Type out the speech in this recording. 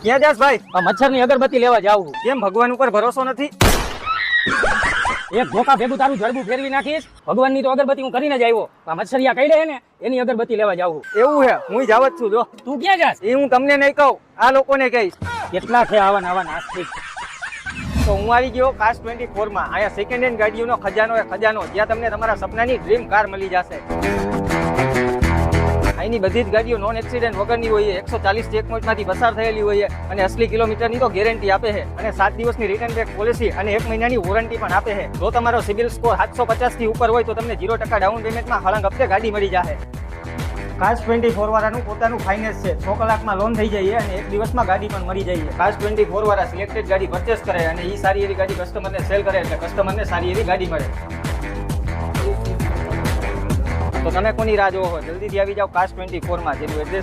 ક્યાં જાસ ભાઈ? આ મચ્છરની અગરબત્તી લેવા જાવું. કેમ ભગવાન ઉપર ભરોસો નથી? એક ધોકા ભેગું તારું જડબું ફેરવી નાખીશ. ભગવાનની તો અગરબત્તી હું કરીને જ આવ્યો. આ મચ્છરિયા કઈ રહે ને એની અગરબત્તી લેવા જાવું. એવું હે, હું જાવ જ છું. જો તું ક્યાં જાસ? એ હું તમને નહીં કહું, આ લોકોને કહીશ. કેટલા છે આવા આવા નાસ્તિક? તો હું આવી ગયો કાસ્ટ 24 માં. અહીંયા સેકન્ડ હેન્ડ ગાડીઓનો ખજાનો એ ખજાનો, જ્યાં તમને તમારા સપનાની ડ્રીમ કાર મળી જશે. અહીંની બધી જ ગાડીઓ નોન એક્સિડન્ટ વગરની હોય, 140 ચેકપોઇન્ટમાંથી પસાર થયેલી હોય અને અસલી કિલોમીટરની તો ગેરંટી આપે છે, અને 7 દિવસની રિટર્ન બેક પોલિસી અને 1 મહિનાની વોરંટી પણ આપે છે. જો તમારો સિબિલ સ્કોર 750 થી ઉપર હોય તો તમને 0% ડાઉન પેમેન્ટમાં હળંગ હપ્તે ગાડી મળી જશે. કાસ્ટ 24 વાળાનું પોતાનું ફાઇનાન્સ છે. 6 કલાકમાં લોન થઈ જાય અને 1 દિવસમાં ગાડી પણ મળી જાય. કાસ્ટ 24 વાળા સિલેક્ટેડ ગાડી પરચેસ કરે અને એ સારી એવી ગાડી કસ્ટમરને સેલ કરે એટલે કસ્ટમરને સારી એવી ગાડી મળે. તો તમે કોની રાહ જોવો છો? જલ્દીથી આવી જાઓ કાસ્ટ 24 માં, જેનું એડ્રેસ